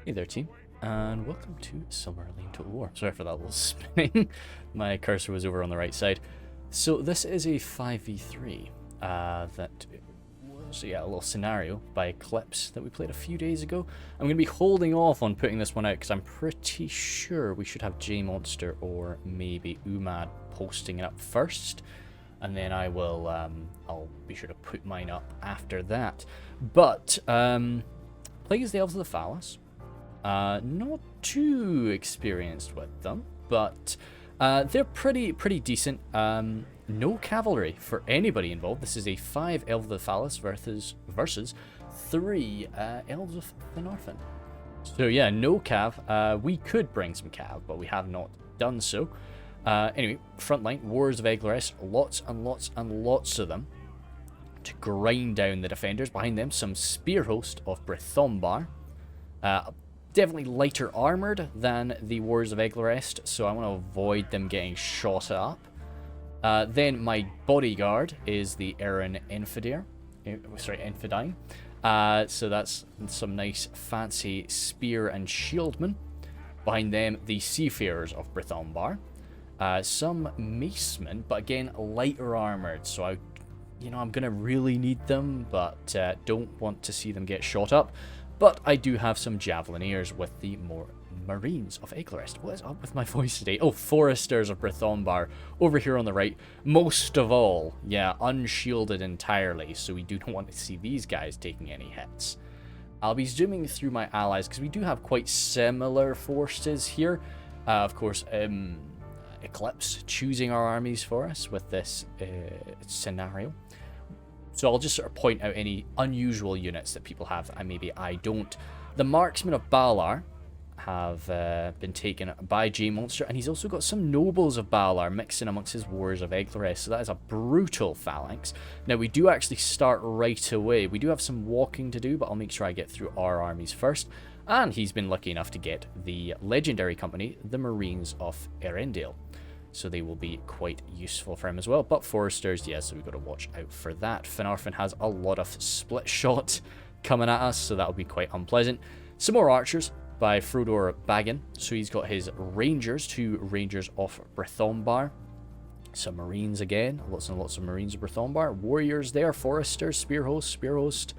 Hey there, team, and welcome to Silmarillion Total War. Sorry for that little spinning. My cursor was over on the right side. So this is a 5v3 that was a little scenario by Eclipse that we played a few days ago. I'm going to be holding off on putting this one out because I'm pretty sure we should have J-Monster or maybe Umad posting it up first. And then I will, I'll be sure to put mine up after that. But, playing as the Elves of the Falas. Not too experienced with them, but they're pretty decent. No cavalry for anybody involved. This is a 5 Elves of the Falas versus 3 Elves of Finarfin. So yeah, no cav. We could bring some cav, but we have not done so. Anyway, front line, Wars of Eclipse, lots and lots and lots of them to grind down the defenders. Behind them, some spear host of Brithombar. Definitely lighter armored than the Wars of Eglarest, so I want to avoid them getting shot up. Then my bodyguard is the Erin Infidine. So that's some nice fancy spear and shieldmen. Behind them, the Seafarers of Brithombar. Some macemen, but again lighter armored, so I'm gonna really need them, but don't want to see them get shot up. But I do have some Javelineers with the more Marines of Eclipse. What is up with my voice today? Oh, Foresters of Brithombar over here on the right. Most of all, yeah, unshielded entirely, so we do not want to see these guys taking any hits. I'll be zooming through my allies because we do have quite similar forces here. Of course, Eclipse choosing our armies for us with this scenario. So I'll just sort of point out any unusual units that people have and maybe I don't. The Marksmen of Balar have been taken by J-Monster, and he's also got some Nobles of Balar mixing amongst his Wars of Eglarest, so that is a brutal phalanx. Now we do actually start right away. We do have some walking to do, but I'll make sure I get through our armies first. And he's been lucky enough to get the legendary company, the Marines of Erendil. So they will be quite useful for him as well. But Foresters, yes, so we've got to watch out for that. Finarfin has a lot of split shot coming at us, so that'll be quite unpleasant. Some more archers by Frodor Baggin. So he's got his Rangers, 2 Rangers of Brithombar. Some Marines again, lots and lots of Marines of Brithombar. Warriors there, Foresters, Spear Host.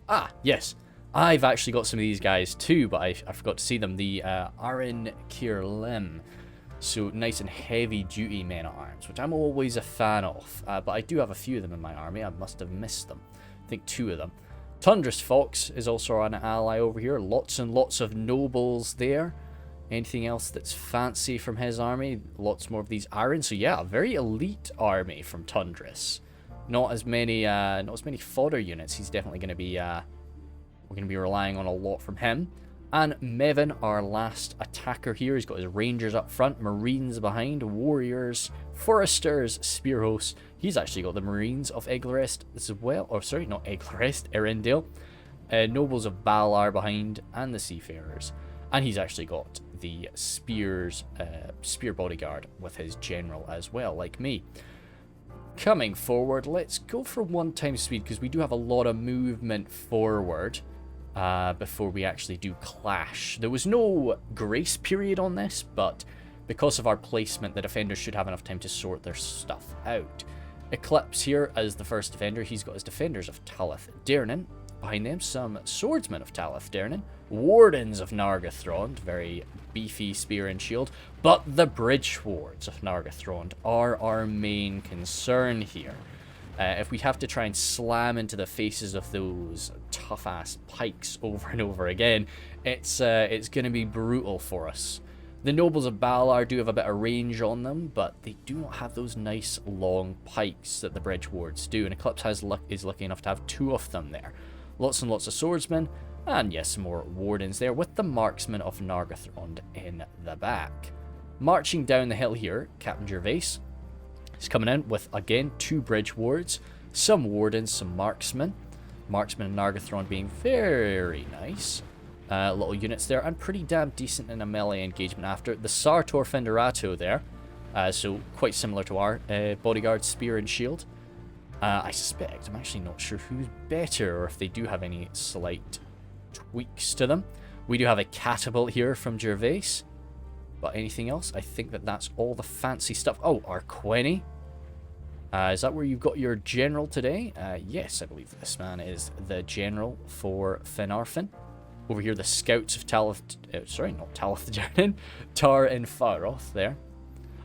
Ah, yes. I've actually got some of these guys too, but I forgot to see them. The Arin Kirlem. So nice and heavy duty men at arms, which I'm always a fan of. But I do have a few of them in my army. I must have missed them. I think 2 of them. Tundrous Fox is also an ally over here. Lots and lots of nobles there. Anything else that's fancy from his army? Lots more of these Arin. So yeah, a very elite army from Tundrous. Not as many fodder units. He's definitely going to be we're going to be relying on a lot from him. And Mevin, our last attacker here, he's got his Rangers up front, Marines behind, Warriors, Foresters, Spear Hosts. He's actually got the Marines of Eglarest as well. Or sorry, not Eglarest, Erendil. Nobles of Balar behind, and the Seafarers. And he's actually got the Spear Bodyguard with his General as well, like me. Coming forward, let's go for 1 times speed, because we do have a lot of movement forward. Before we actually do clash. There was no grace period on this, but because of our placement, the defenders should have enough time to sort their stuff out. Eclipse here as the first defender. He's got his defenders of Talith Dernan. Behind them, some swordsmen of Talith Dernan. Wardens of Nargothrond, very beefy spear and shield. But the Bridgewards of Nargothrond are our main concern here. If we have to try and slam into the faces of those tough-ass pikes over and over again, it's going to be brutal for us. The Nobles of Balar do have a bit of range on them, but they do not have those nice long pikes that the Bridgewards do, and Eclipse is lucky enough to have 2 of them there. Lots and lots of swordsmen, and yes, some more wardens there, with the Marksmen of Nargothrond in the back. Marching down the hill here, Captain Gervais. He's coming in with, again, 2 Bridgewards, some Wardens, some Marksmen. Marksmen and Nargothrond being very nice. Little units there, and pretty damn decent in a melee engagement after. The Sartor Fenderato there, so quite similar to our bodyguard, spear and shield. I suspect, I'm actually not sure who's better, or if they do have any slight tweaks to them. We do have a catapult here from Gervais. But anything else? I think that that's all the fancy stuff. Oh, Arqueni. Is that where you've got your general today? Yes, I believe this man is the general for Finarfin. Over here, the scouts of sorry, not Talith, Tar and Faroth there.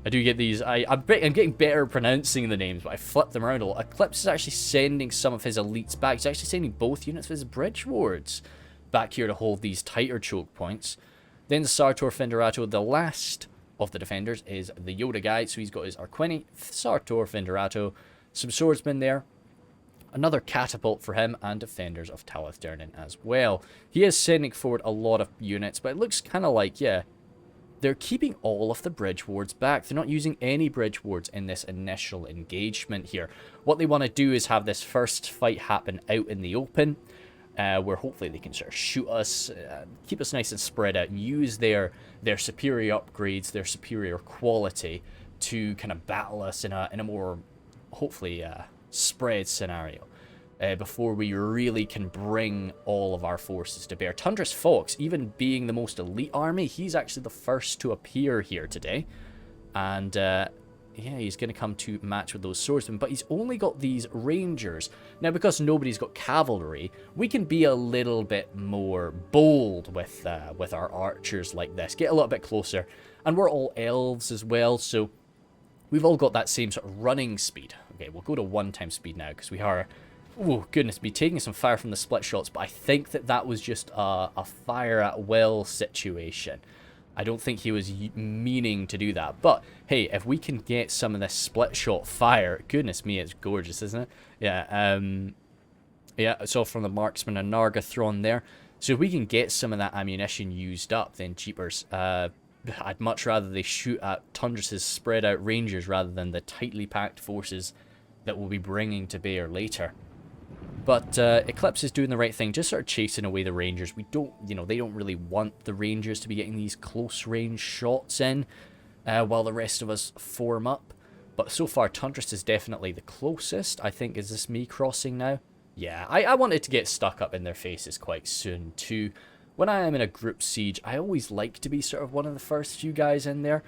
I do get these. I'm getting better at pronouncing the names, but I flip them around a lot. Eclipse is actually sending some of his elites back. He's actually sending both units of his Bridgewards back here to hold these tighter choke points. Then Sartor Finderato, the last of the defenders, is the Yoda guy. So he's got his Arqueni, Sartor Finderato, some swordsmen there, another catapult for him, and defenders of Talith Dernan as well. He is sending forward a lot of units, but it looks kind of like, yeah, they're keeping all of the Bridgewards back. They're not using any Bridgewards in this initial engagement here. What they want to do is have this first fight happen out in the open, where hopefully they can sort of shoot us, keep us nice and spread out, and use their superior upgrades, their superior quality to kind of battle us in a more, hopefully, spread scenario. Before we really can bring all of our forces to bear. Tundra's Fox, even being the most elite army, he's actually the first to appear here today. And, yeah, he's going to come to match with those swordsmen, but he's only got these rangers. Now, because nobody's got cavalry, we can be a little bit more bold with our archers like this. Get a little bit closer. And we're all elves as well, so we've all got that same sort of running speed. Okay, we'll go to 1x speed now, because we are... Oh, goodness me, taking some fire from the split shots, but I think that was just a fire at will situation. I don't think he was meaning to do that. But, hey, if we can get some of this split shot fire, goodness me, it's gorgeous, isn't it? Yeah, yeah, it's all from the marksman and Nargothrond there. So if we can get some of that ammunition used up, then jeepers. I'd much rather they shoot at Tundra's spread out rangers rather than the tightly packed forces that we'll be bringing to bear later. But Eclipse is doing the right thing, just sort of chasing away the rangers. We don't, they don't really want the rangers to be getting these close range shots in while the rest of us form up. But so far, Tundris is definitely the closest. I think, is this me crossing now? Yeah, I wanted to get stuck up in their faces quite soon too. When I am in a group siege, I always like to be sort of one of the first few guys in there.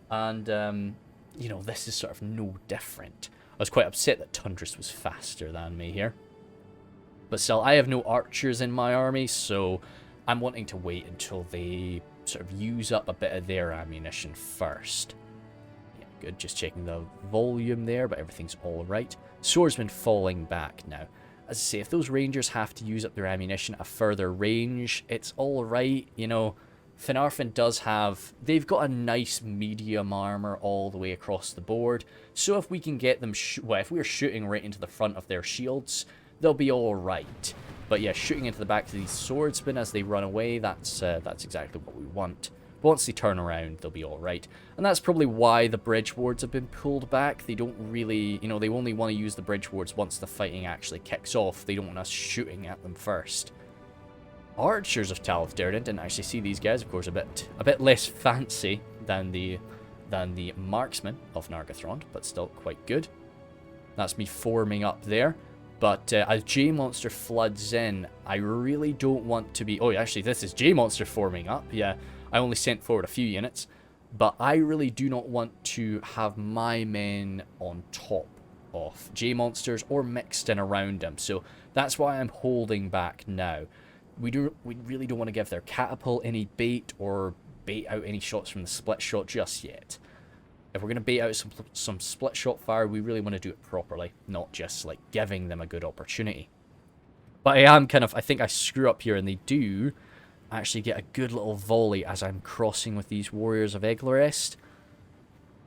And, this is sort of no different. I was quite upset that Tundris was faster than me here. But still, I have no archers in my army, so I'm wanting to wait until they sort of use up a bit of their ammunition first. Yeah, good. Just checking the volume there, but everything's all right. Swordsman falling back now. As I say, if those rangers have to use up their ammunition at a further range, it's all right. Finarfin does have... They've got a nice medium armor all the way across the board. So if we can get them... if we're shooting right into the front of their shields, they'll be all right. But yeah, shooting into the back of these swordsmen as they run away, that's exactly what we want. But once they turn around, they'll be all right. And that's probably why the Bridgewards have been pulled back. They don't really... they only want to use the Bridgewards once the fighting actually kicks off. They don't want us shooting at them first. Archers of Talith Dernan, didn't actually see these guys, of course, a bit less fancy than the marksmen of Nargothrond, but still quite good. That's me forming up there. But as J-Monster floods in, I really don't want to be... Oh, actually, this is J-Monster forming up. Yeah, I only sent forward a few units. But I really do not want to have my men on top of J-Monsters or mixed in around them. So that's why I'm holding back now. We really don't want to give their catapult any bait or bait out any shots from the split shot just yet. If we're going to bait out some split shot fire, we really want to do it properly, not just like giving them a good opportunity. But I think I screw up here, and they do actually get a good little volley as I'm crossing with these warriors of Eglarest.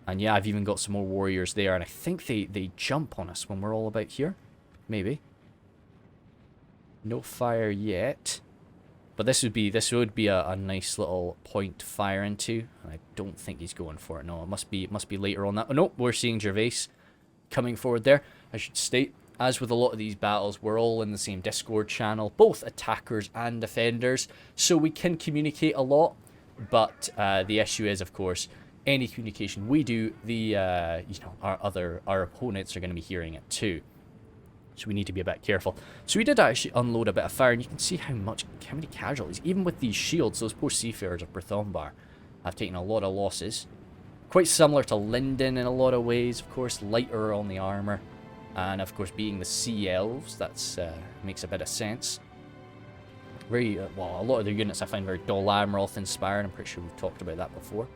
And yeah, I've even got some more warriors there, and I think they jump on us when we're all about here. Maybe. No fire yet. But this would be a nice little point to fire into. And I don't think he's going for it. No, it must be later on that. Oh, no, we're seeing Gervais coming forward there. I should state, as with a lot of these battles, we're all in the same Discord channel, both attackers and defenders, so we can communicate a lot. But the issue is, of course, any communication we do, our opponents are going to be hearing it too. So we need to be a bit careful. So we did actually unload a bit of fire, and you can see how many casualties. Even with these shields, those poor seafarers of Brythonbar have taken a lot of losses. Quite similar to Linden in a lot of ways, of course, lighter on the armor. And of course, being the sea elves, that's makes a bit of sense. Very, well, a lot of their units I find very dull armor, all inspired. I'm pretty sure we've talked about that before.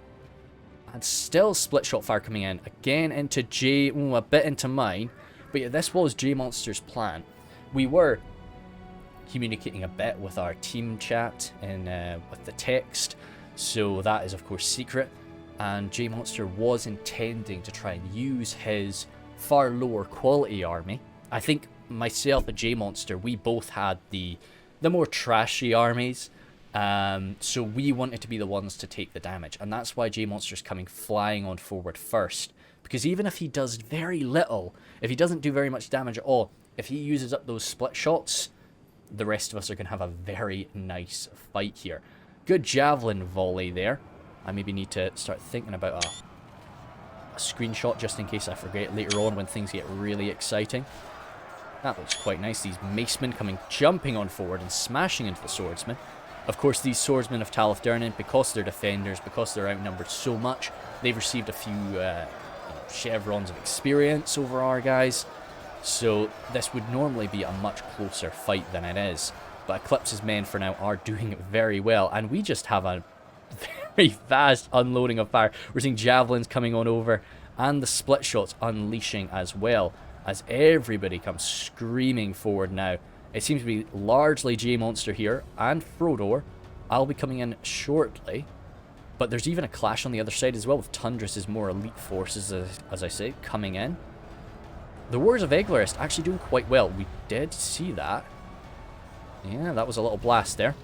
And still split shot fire coming in. Again into J, a bit into mine. But yeah, this was J Monster's plan. We were communicating a bit with our team chat in with the text. So that is of course secret. And J Monster was intending to try and use his far lower quality army. I think myself and J Monster, we both had the more trashy armies. So we wanted to be the ones to take the damage. And that's why J Monster's coming flying on forward first. Because even if he does very little, if he doesn't do very much damage at all, if he uses up those split shots, the rest of us are going to have a very nice fight here. Good javelin volley there. I maybe need to start thinking about a screenshot just in case I forget later on when things get really exciting. That looks quite nice. These macemen jumping on forward and smashing into the swordsmen. Of course, these swordsmen of Talifdurnin, because they're defenders, because they're outnumbered so much, they've received a few chevrons of experience over our guys. So this would normally be a much closer fight than it is. But Eclipse's men for now are doing very well, and we just have a very fast unloading of fire. We're seeing javelins coming on over, and the split shots unleashing as well, as everybody comes screaming forward now. It seems to be largely J Monster here, and Frodor. I'll be coming in shortly. But there's even a clash on the other side as well, with Tundra's more elite forces, as I say, coming in. The Warriors of Eglarist actually doing quite well. We did see that. Yeah, that was a little blast there.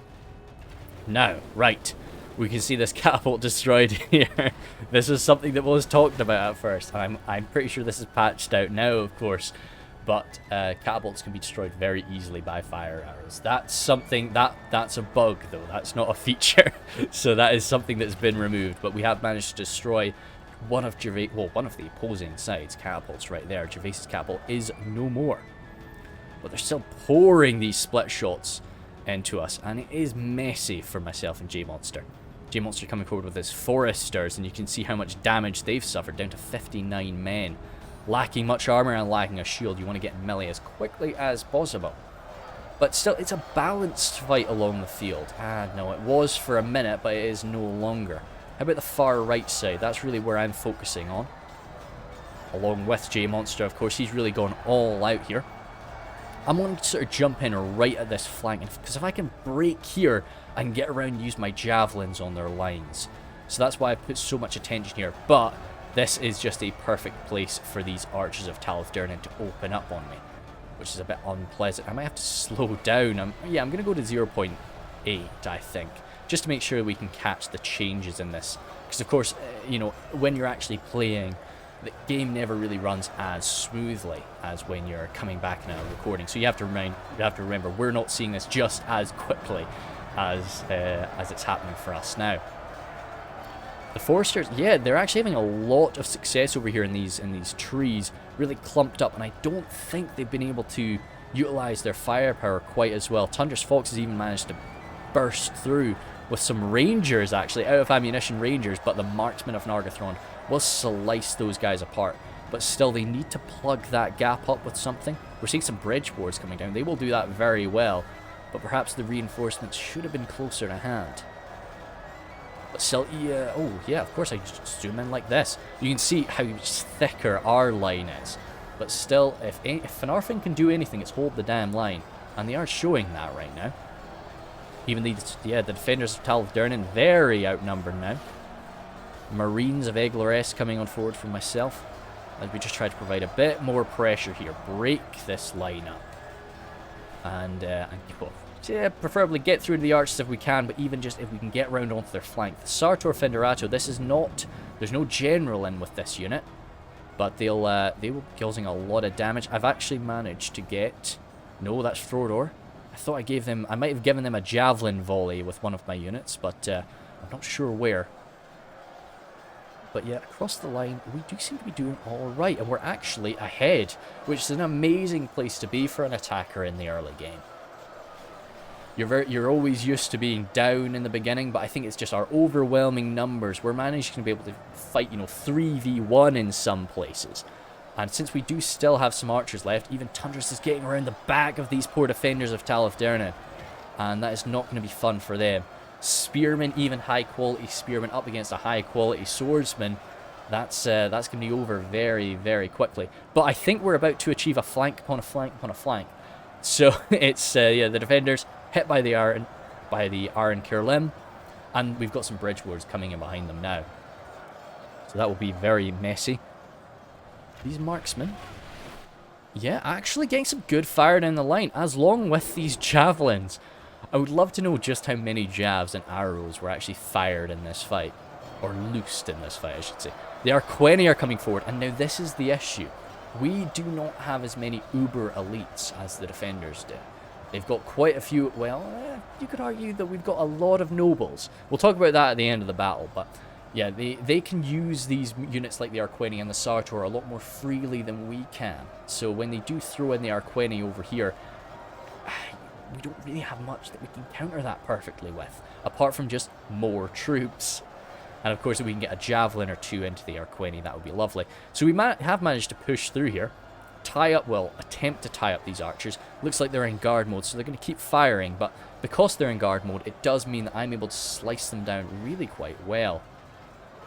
Now, right. We can see this catapult destroyed here. This is something that was talked about at first. I'm pretty sure this is patched out now, of course. But catapults can be destroyed very easily by fire arrows. That's something, that's a bug though. That's not a feature. So that is something that's been removed. But we have managed to destroy one of the opposing side's catapults right there. Gervais's catapult is no more. But they're still pouring these split shots into us. And it is messy for myself and J Monster. J Monster coming forward with his foresters, and you can see how much damage they've suffered, down to 59 men. Lacking much armor and lacking a shield. You want to get melee as quickly as possible. But still, it's a balanced fight along the field. No, it was for a minute, but it is no longer. How about the far right side? That's really where I'm focusing on. Along with J Monster, of course, he's really gone all out here. I'm wanting to sort of jump in right at this flank, because if I can break here, I can get around and use my javelins on their lines. So that's why I put so much attention here. But this is just a perfect place for these archers of Talifdurnin to open up on me, which is a bit unpleasant. I might have to slow down. I'm going to go to 0.8, I think, just to make sure we can catch the changes in this. Because, of course, when you're actually playing, the game never really runs as smoothly as when you're coming back in a recording. So you have to remember, we're not seeing this just as quickly as it's happening for us now. The foresters, yeah, they're actually having a lot of success over here in these trees, really clumped up, and I don't think they've been able to utilize their firepower quite as well. Tundra's Fox has even managed to burst through with some rangers, actually, out of ammunition rangers, but the marksmen of Nargothrond will slice those guys apart. But still, they need to plug that gap up with something. We're seeing some Bridgewards coming down. They will do that very well, but perhaps the reinforcements should have been closer to hand. But still, yeah, oh yeah, of course I just zoom in like this. You can see how thicker our line is. But still, if Finarfin can do anything, it's hold the damn line. And they are showing that right now. Even the defenders of Talifdurnin, very outnumbered now. Marines of Eglarest coming on forward from myself. As we just try to provide a bit more pressure here. Break this line up. And preferably get through to the archers if we can, but even just if we can get around onto their flank. The Sartor Fenderato, this is not, there's no general in with this unit, but they will be causing a lot of damage. I've actually managed to get, no, that's Frodor. I thought I might have given them a javelin volley with one of my units, but I'm not sure where. But yeah, across the line, we do seem to be doing all right. And we're actually ahead, which is an amazing place to be for an attacker in the early game. You're always used to being down in the beginning, but I think it's just our overwhelming numbers. We're managing to be able to fight, 3v1 in some places. And since we do still have some archers left, even Tundras is getting around the back of these poor defenders of Tal of Dernan. And that is not going to be fun for them. Spearmen, even high-quality spearmen up against a high-quality swordsman. That's going to be over very, very quickly. But I think we're about to achieve a flank upon a flank upon a flank. So it's, the defenders hit by the Iron Kirlim, and we've got some Bridgewards coming in behind them now. So that will be very messy. These marksmen, yeah, actually getting some good fire down the line, as long with these javelins. I would love to know just how many jabs and arrows were actually fired in this fight, or loosed in this fight, I should say. The Arqueni are coming forward, and now this is the issue. We do not have as many uber elites as the defenders do. They've got quite a few, well, you could argue that we've got a lot of nobles. We'll talk about that at the end of the battle, but yeah, they can use these units like the Arqueni and the Sartor a lot more freely than we can. So when they do throw in the Arqueni over here, we don't really have much that we can counter that perfectly with, apart from just more troops. And of course, if we can get a javelin or two into the Arqueni, that would be lovely. So we have managed to push through here. Attempt to tie up these archers. Looks like they're in guard mode, so they're going to keep firing, but because they're in guard mode, it does mean that I'm able to slice them down really quite well.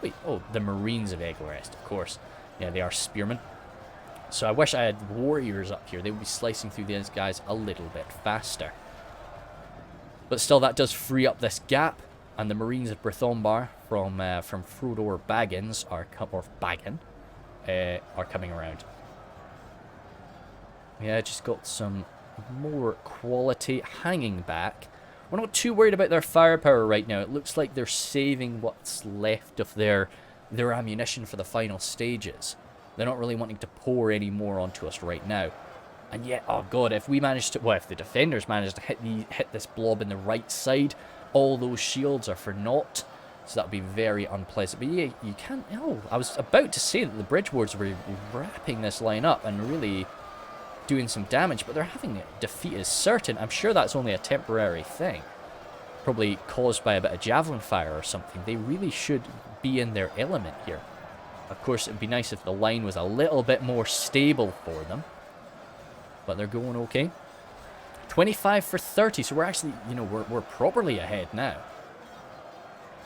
Wait, oh, the Marines of Eglarest, of course. Yeah, they are spearmen. So I wish I had warriors up here. They would be slicing through these guys a little bit faster. But still, that does free up this gap, and the Marines of Brythombar from Frodor Baggins are coming around. Yeah, just got some more quality hanging back. We're not too worried about their firepower right now. It looks like they're saving what's left of their ammunition for the final stages. They're not really wanting to pour any more onto us right now. And yet, oh god, if we manage to, well, if the defenders manage to hit this blob in the right side, all those shields are for naught. So that would be very unpleasant. But yeah, you can't, oh, I was about to say that the Bridgewards were wrapping this line up and really doing some damage, but they're having it. Defeat is certain. I'm sure that's only a temporary thing. Probably caused by a bit of javelin fire or something. They really should be in their element here. Of course, it'd be nice if the line was a little bit more stable for them. But they're going okay. 25 for 30, so we're actually, we're properly ahead now.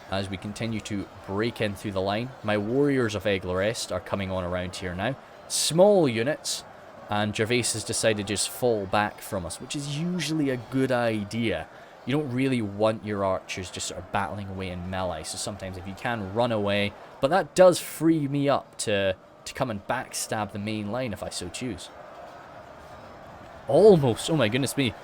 As we continue to break in through the line. My warriors of Eglarest are coming on around here now. Small units. And Gervais has decided to just fall back from us, which is usually a good idea. You don't really want your archers just sort of battling away in melee, so sometimes if you can, run away. But that does free me up to come and backstab the main line if I so choose. Almost, oh my goodness me.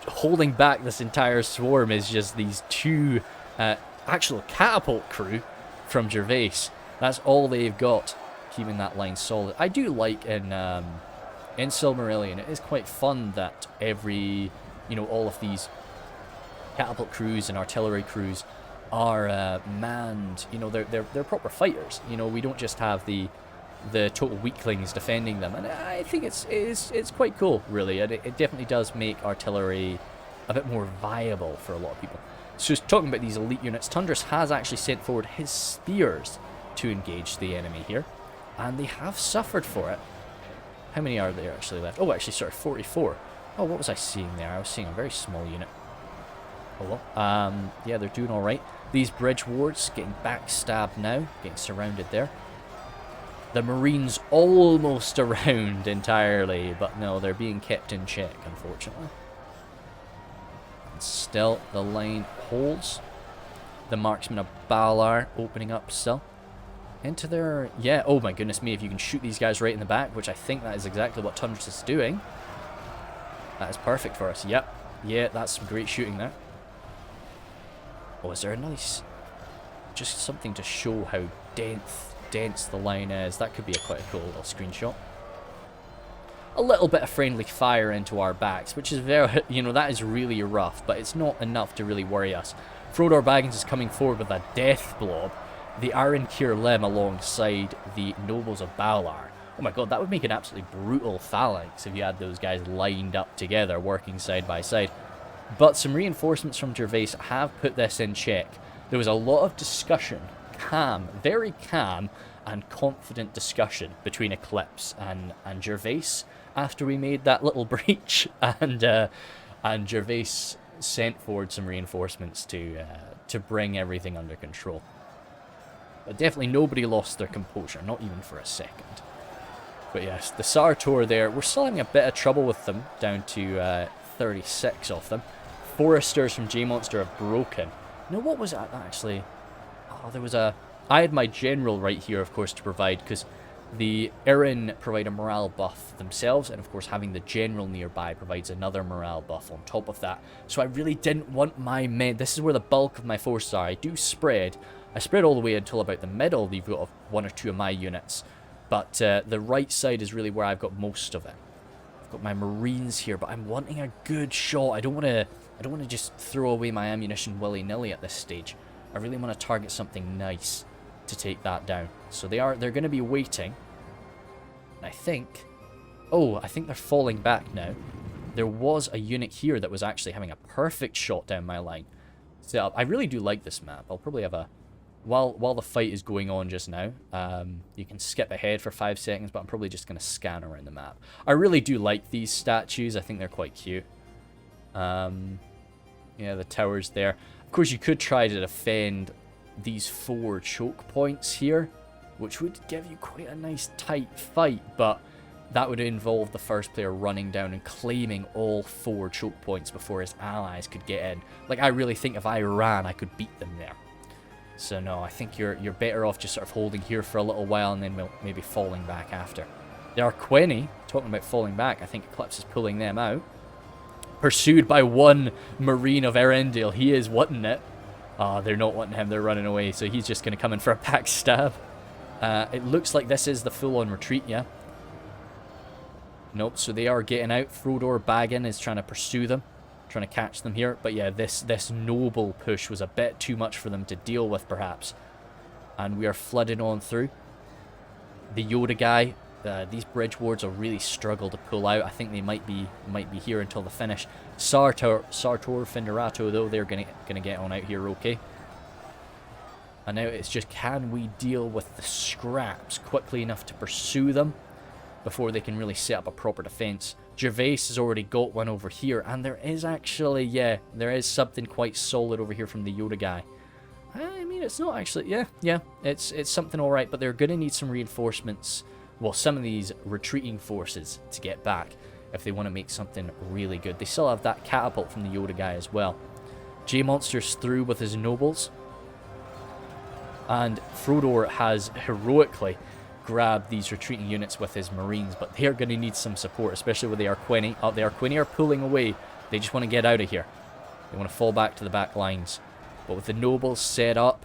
Holding back this entire swarm is just these two actual catapult crew from Gervais. That's all they've got, keeping that line solid. I do like in Silmarillion, it is quite fun that every, all of these catapult crews and artillery crews are manned. They're proper fighters. We don't just have the total weaklings defending them, and I think it's quite cool, really. And it definitely does make artillery a bit more viable for a lot of people. So talking about these elite units, Tundras has actually sent forward his spears to engage the enemy here, and they have suffered for it. How many are there actually left? Oh, actually, sorry, 44. Oh, what was I seeing there? I was seeing a very small unit. Oh, well. Yeah, they're doing all right. These Bridgewards getting backstabbed now, getting surrounded there. The Marines almost around entirely, but no, they're being kept in check, unfortunately. And still, the line holds. The Marksmen of Balar opening up still. Into their... Yeah, oh my goodness me, if you can shoot these guys right in the back, which I think that is exactly what Tundras is doing. That is perfect for us. Yep. Yeah, that's some great shooting there. Oh, is there a nice... Just something to show how dense the line is. That could be quite a cool little screenshot. A little bit of friendly fire into our backs, which is very... that is really rough, but it's not enough to really worry us. Frodor Baggins is coming forward with a death blob. the Iron Kirlem alongside the Nobles of Balar. Oh my god, that would make an absolutely brutal phalanx if you had those guys lined up together, working side by side. But some reinforcements from Gervais have put this in check. There was a lot of discussion, very calm and confident discussion between Eclipse and Gervais after we made that little breach, and Gervais sent forward some reinforcements to bring everything under control. But definitely nobody lost their composure, not even for a second. But yes, the Sartor there, we're still having a bit of trouble with them, down to 36 of them. Foresters from J-Monster have broken. Now, what was that actually? Oh, there was a... I had my general right here, of course, to provide, because the Erin provide a morale buff themselves, and of course having the general nearby provides another morale buff on top of that. So I really didn't want my men... This is where the bulk of my forces are. I do spread. I spread all the way until about the middle. You've got one or two of my units. But the right side is really where I've got most of it. I've got my Marines here, but I'm wanting a good shot. I don't want to just throw away my ammunition willy-nilly at this stage. I really want to target something nice to take that down. So they're going to be waiting. And I think... Oh, I think they're falling back now. There was a unit here that was actually having a perfect shot down my line. So I really do like this map. I'll probably have a... While the fight is going on just now, you can skip ahead for 5 seconds, but I'm probably just going to scan around the map. I really do like these statues. I think they're quite cute. Yeah, the towers there. Of course, you could try to defend these 4 choke points here, which would give you quite a nice tight fight, but that would involve the first player running down and claiming all 4 choke points before his allies could get in. Like, I really think if I ran, I could beat them there. So no, I think you're better off just sort of holding here for a little while and then maybe falling back after. The Arqueni, talking about falling back, I think Eclipse is pulling them out. Pursued by one Marine of Erendil. He is wanting it. They're not wanting him, they're running away, so he's just going to come in for a backstab. It looks like this is the full-on retreat, yeah? Nope, so they are getting out. Frodor Baggin is trying to pursue them. Trying to catch them here, but yeah, this noble push was a bit too much for them to deal with, perhaps, and we are flooding on through. The Yoda guy, these Bridgewards will really struggle to pull out. I think they might be here until the finish. Sartor Finderato, though, they're gonna get on out here, okay. And now it's just, can we deal with the scraps quickly enough to pursue them before they can really set up a proper defense? Gervais has already got one over here, and there is actually, yeah, there is something quite solid over here from the Yoda guy. I mean, it's not actually, yeah, it's something alright, but they're going to need some reinforcements, well, some of these retreating forces to get back if they want to make something really good. They still have that catapult from the Yoda guy as well. J-Monster's through with his nobles, and Frodor has heroically grab these retreating units with his Marines, but they're going to need some support, especially with the Arqueni. Oh, the Arqueni are pulling away. They just want to get out of here. They want to fall back to the back lines. But with the nobles set up,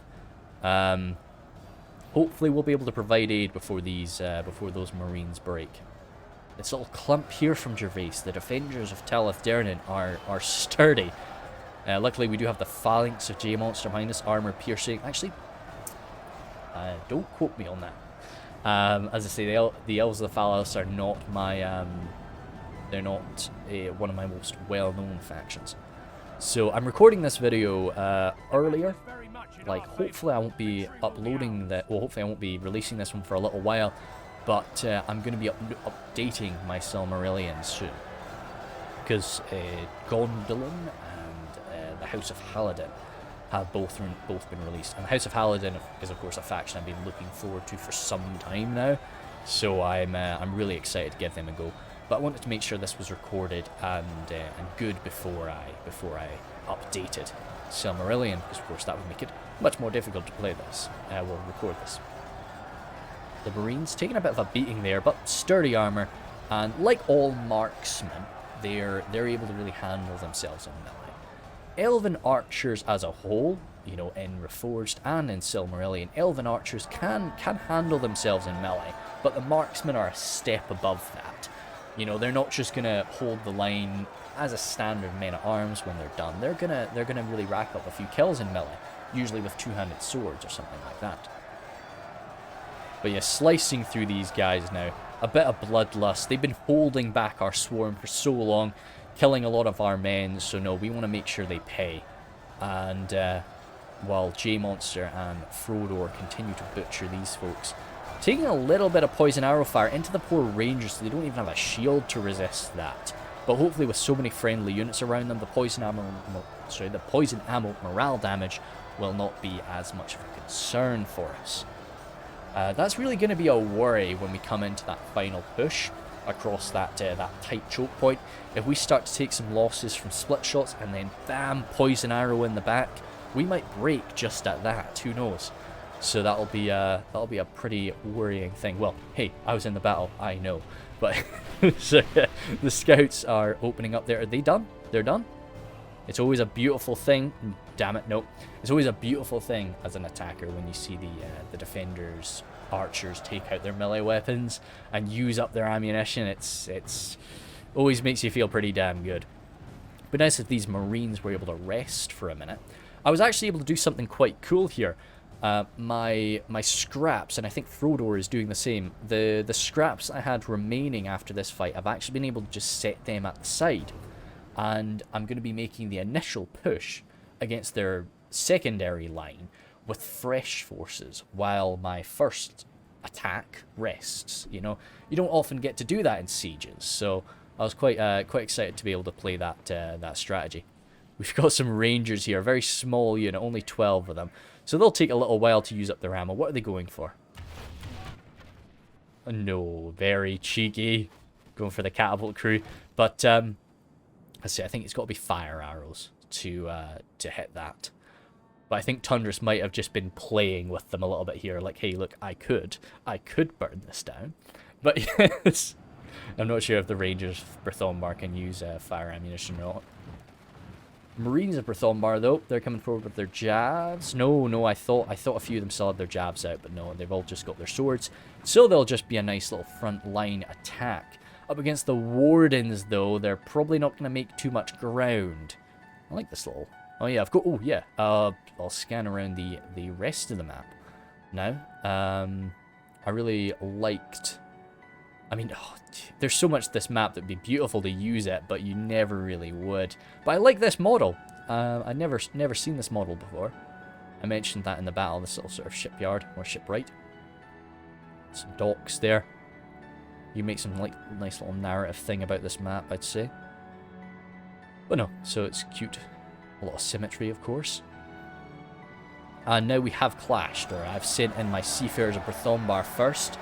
hopefully we'll be able to provide aid before those Marines break. This little clump here from Gervais, the defenders of Talith Dernan are sturdy. Luckily, we do have the phalanx of J-Monster behind us, armor piercing. Actually, don't quote me on that. As I say, the Elves of the Falas are not my, they're not one of my most well-known factions. So I'm recording this video earlier. Like, hopefully I won't be uploading that, well, hopefully I won't be releasing this one for a little while, but I'm going to be updating my Silmarillion soon. Because Gondolin and the House of Haladin have both been released, and the House of Haladin is of course a faction I've been looking forward to for some time now, so I'm really excited to give them a go. But I wanted to make sure this was recorded and good before I updated Silmarillion, because of course that would make it much more difficult to play this. We'll record this. The Marines taking a bit of a beating there, but sturdy armor, and like all marksmen, they're able to really handle themselves in melee. Elven archers as a whole, you know, in Reforged and in Silmarillion, Elven archers can handle themselves in melee, but the marksmen are a step above that. You know, they're not just gonna hold the line as a standard men-at-arms when they're done. They're gonna really rack up a few kills in melee, usually with two-handed swords or something like that. But yeah, slicing through these guys now. A bit of bloodlust. They've been holding back our swarm for so long, killing a lot of our men. So no, we want to make sure they pay. And while J-Monster and Frodor continue to butcher these folks, taking a little bit of poison arrow fire into the poor rangers, so they don't even have a shield to resist that. But hopefully with so many friendly units around them, the poison ammo morale damage will not be as much of a concern for us. That's really going to be a worry when we come into that final push across that tight choke point. If we start to take some losses from split shots and then bam, poison arrow in the back, we might break just at that. Who knows? So that'll be a pretty worrying thing. Well, hey, I was in the battle, I know, but so, the scouts are opening up there. Are they done? They're done. It's always a beautiful thing. Damn it, nope. It's always a beautiful thing as an attacker when you see the defenders, archers take out their melee weapons and use up their ammunition. It's always makes you feel pretty damn good. But nice if these marines were able to rest for a minute. I was actually able to do something quite cool here. My scraps, and I think Frodor is doing the same. The scraps I had remaining after this fight, I've actually been able to just set them at the side. And I'm going to be making the initial push against their secondary line with fresh forces while my first attack rests. You know, you don't often get to do that in sieges, so I was quite excited to be able to play that strategy. We've got some rangers here, a very small unit, only 12 of them, so they'll take a little while to use up their ammo. What are they going for? No, very cheeky, going for the catapult crew, but let's see, I think it's got to be fire arrows to hit that. But I think Tundris might have just been playing with them a little bit here, like, hey, look, I could burn this down. But yes, I'm not sure if the Rangers of Brythonbar can use fire ammunition or not. Marines of Brythonbar, though, they're coming forward with their jabs. No, I thought a few of them still had their jabs out, but no, they've all just got their swords. So they'll just be a nice little front line attack. Up against the Wardens, though, they're probably not going to make too much ground. I like this little... Oh, yeah, I've got... Oh, yeah. I'll scan around the rest of the map now. I really liked... I mean, there's so much this map that'd be beautiful to use it, but you never really would. But I like this model. I'd never seen this model before. I mentioned that in the battle, this little sort of shipyard, or shipwright. Some docks there. You make some like nice little narrative thing about this map, I'd say. But no, so it's cute. A lot of symmetry, of course. And now we have clashed, or I've sent in my Seafarers of Brythonbar first.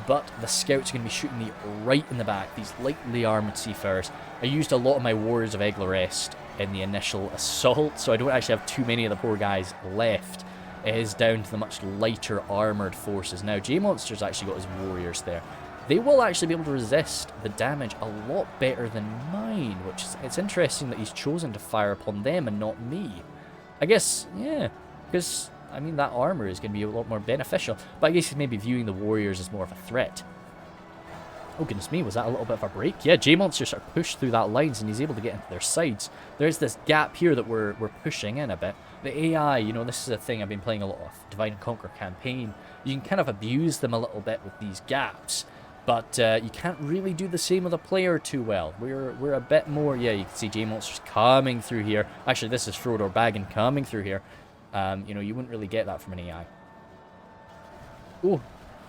But the scouts are going to be shooting me right in the back, these lightly armoured Seafarers. I used a lot of my Warriors of Eglarest in the initial assault, so I don't actually have too many of the poor guys left. It is down to the much lighter armoured forces. Now, J-Monster's actually got his Warriors there. They will actually be able to resist the damage a lot better than mine, which is, it's interesting that he's chosen to fire upon them and not me. I guess, yeah, because, I mean, that armor is going to be a lot more beneficial, but I guess he's maybe viewing the Warriors as more of a threat. Oh, goodness me, was that a little bit of a break? Yeah, J-Monster sort of pushed through that lines, and he's able to get into their sides. There's this gap here that we're pushing in a bit. The AI, you know, this is a thing I've been playing a lot of Divide and Conquer campaign. You can kind of abuse them a little bit with these gaps. But you can't really do the same with a player too well. We're a bit more... Yeah, you can see J-Monster's coming through here. Actually, this is Frodor Baggin coming through here. You know, you wouldn't really get that from an AI. Oh,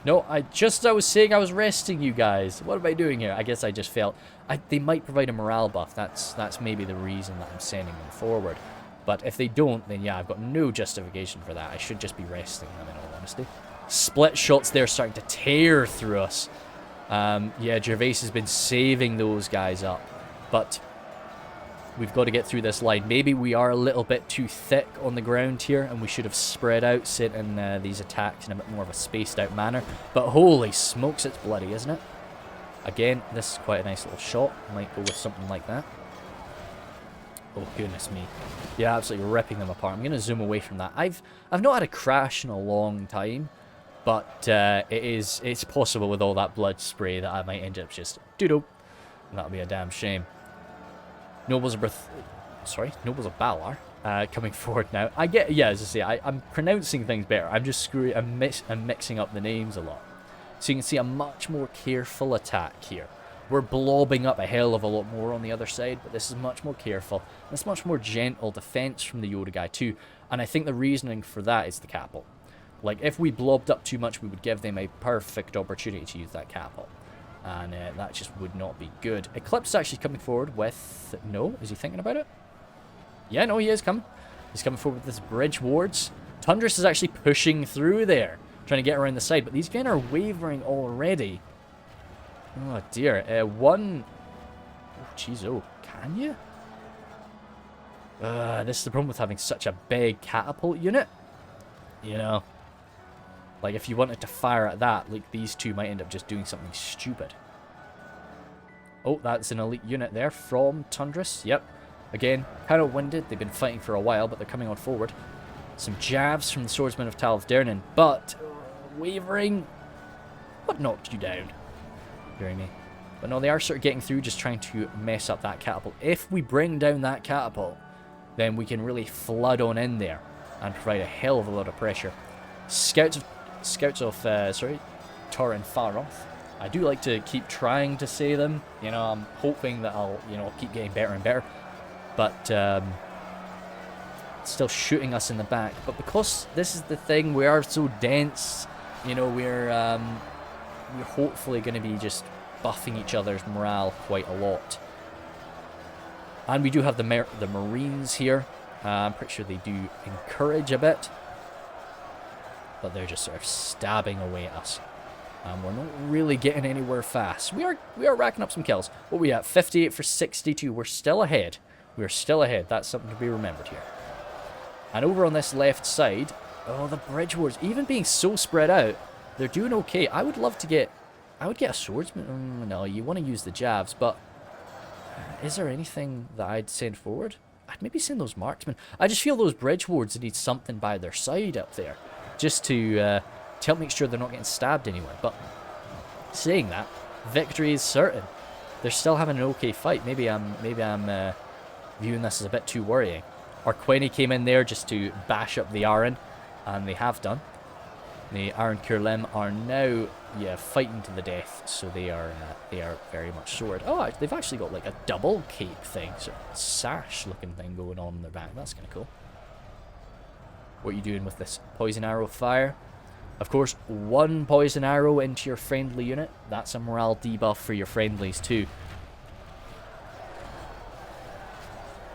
no, I was saying I was resting you guys. What am I doing here? I guess I just felt... they might provide a morale buff. That's maybe the reason that I'm sending them forward. But if they don't, then yeah, I've got no justification for that. I should just be resting them, in all honesty. Split shots there starting to tear through us. Yeah, Gervais has been saving those guys up, but we've got to get through this line. Maybe we are a little bit too thick on the ground here, and we should have spread out, sent in these attacks in a bit more of a spaced out manner. But holy smokes, it's bloody, isn't it? Again, this is quite a nice little shot. Might go with something like that. Oh, goodness me. Yeah, absolutely ripping them apart. I'm going to zoom away from that. I've not had a crash in a long time. But it's possible with all that blood spray that I might end up just doo-doo. And that'll be a damn shame. Nobles of Balar. coming forward now. I get, yeah, as I say, I'm pronouncing things better. I'm just screwing, I'm mixing up the names a lot. So you can see a much more careful attack here. We're blobbing up a hell of a lot more on the other side, but this is much more careful. It's much more gentle defense from the Yoda guy too. And I think the reasoning for that is the Capel. Like, if we blobbed up too much, we would give them a perfect opportunity to use that Capel. And that just would not be good. Eclipse is actually coming forward with... No? Is he thinking about it? Yeah, no, he is coming. He's coming forward with this Bridgewards. Tundris is actually pushing through there, trying to get around the side. But these men are wavering already. Oh, dear. One... Oh, jeez, oh. Can you? This is the problem with having such a big catapult unit. You know... Like, if you wanted to fire at that, like, these two might end up just doing something stupid. Oh, that's an elite unit there from Tundris. Yep. Again, kind of winded. They've been fighting for a while, but they're coming on forward. Some jabs from the swordsmen of Talvdernan, but wavering. What knocked you down? Hearing me. But no, they are sort of getting through, just trying to mess up that catapult. If we bring down that catapult, then we can really flood on in there and provide a hell of a lot of pressure. Scouts of Torin Faroth. I do like to keep trying to say them. You know, I'm hoping that I'll, you know, keep getting better and better. But still shooting us in the back. But because this is the thing, we are so dense. You know, we're hopefully going to be just buffing each other's morale quite a lot. And we do have the Marines here. I'm pretty sure they do encourage a bit. But they're just sort of stabbing away at us. We're not really getting anywhere fast. We are racking up some kills. What are we at? 58 for 62. We're still ahead. We're still ahead. That's something to be remembered here. And over on this left side, oh, the Bridgewards, even being so spread out, they're doing okay. I would love to get... I would get a swordsman. No, you want to use the jabs, but... is there anything that I'd send forward? I'd maybe send those marksmen. I just feel those Bridgewards need something by their side up there. Just to help make sure they're not getting stabbed anywhere. But saying that, victory is certain. They're still having an okay fight. Maybe I'm viewing this as a bit too worrying. Arqueni came in there just to bash up the Aran, and they have done. The Aran Kurlem are now, fighting to the death, so they are very much sword. Oh, they've actually got like a double cape thing, sort of sash-looking thing going on in their back. That's kind of cool. What are you doing with this poison arrow fire? Of course, one poison arrow into your friendly unit. That's a morale debuff for your friendlies too.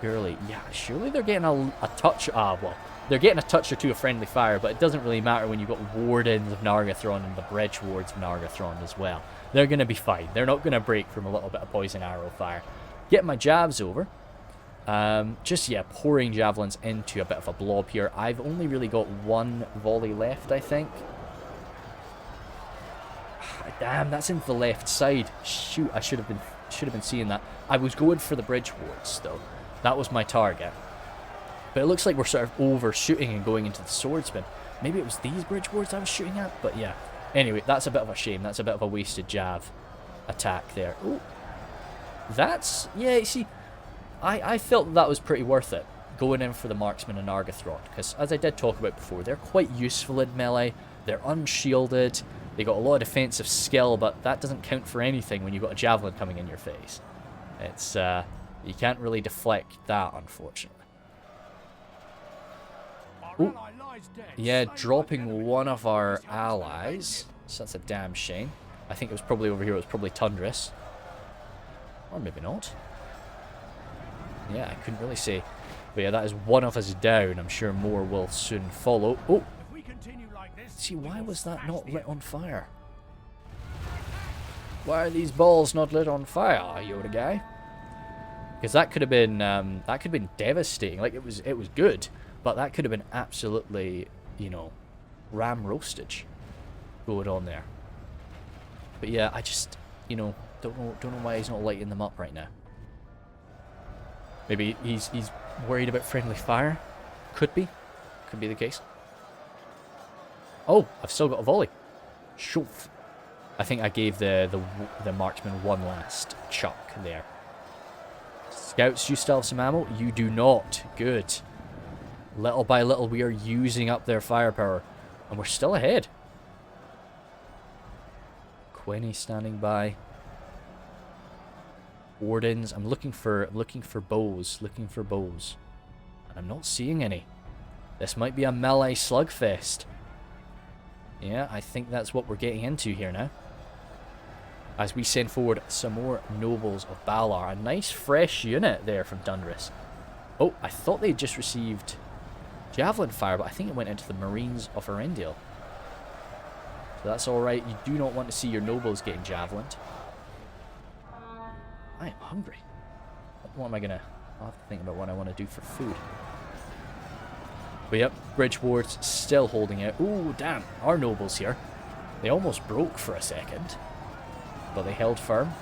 Surely, yeah, surely they're getting a touch. Well, they're getting a touch or two of friendly fire, but it doesn't really matter when you've got Wardens of Nargothrond and the Bridgewards of Nargothrond as well. They're going to be fine. They're not going to break from a little bit of poison arrow fire. Getting my jabs over. Pouring javelins into a bit of a blob here. I've only really got one volley left, I think. Damn, that's into the left side. Shoot, I should have been seeing that. I was going for the Bridgewards though. That was my target. But it looks like we're sort of overshooting and going into the swordsman. Maybe it was these Bridgewards I was shooting at, but yeah. Anyway, that's a bit of a shame. That's a bit of a wasted jab attack there. Oh, that's, yeah. You see. I felt that was pretty worth it, going in for the marksman and Nargothrond, because as I did talk about before, they're quite useful in melee, they're unshielded, they got a lot of defensive skill, but that doesn't count for anything when you've got a javelin coming in your face. It's, you can't really deflect that, unfortunately. Ooh. Yeah, dropping one of our allies, so that's a damn shame. I think it was probably over here, it was probably Tundris. Or maybe not. Yeah, I couldn't really say. But yeah, that is one of us down. I'm sure more will soon follow. Oh! See, why was that not lit on fire? Why are these balls not lit on fire, Yoda guy? Because that could have been devastating. Like, it was good, but that could have been absolutely, you know, ram roastage going on there. But yeah, I just, you know, don't know why he's not lighting them up right now. Maybe he's worried about friendly fire. Could be the case. Oh, I've still got a volley. Shoof. I think I gave the marksman one last chuck there. Scouts, you still have some ammo? You do not. Good. Little by little, we are using up their firepower. And we're still ahead. Quinny standing by. Wardens. I'm looking for bows. Looking for bows. And I'm not seeing any. This might be a melee slugfest. Yeah, I think that's what we're getting into here now. As we send forward some more Nobles of Balar. A nice fresh unit there from Dundris. Oh, I thought they just received javelin fire, but I think it went into the Marines of Erendil. So that's alright. You do not want to see your nobles getting javelined. I am hungry. What am I gonna... I'll have to think about what I want to do for food. But yep, Bridgewards still holding out. Ooh, damn. Our nobles here. They almost broke for a second. But they held firm.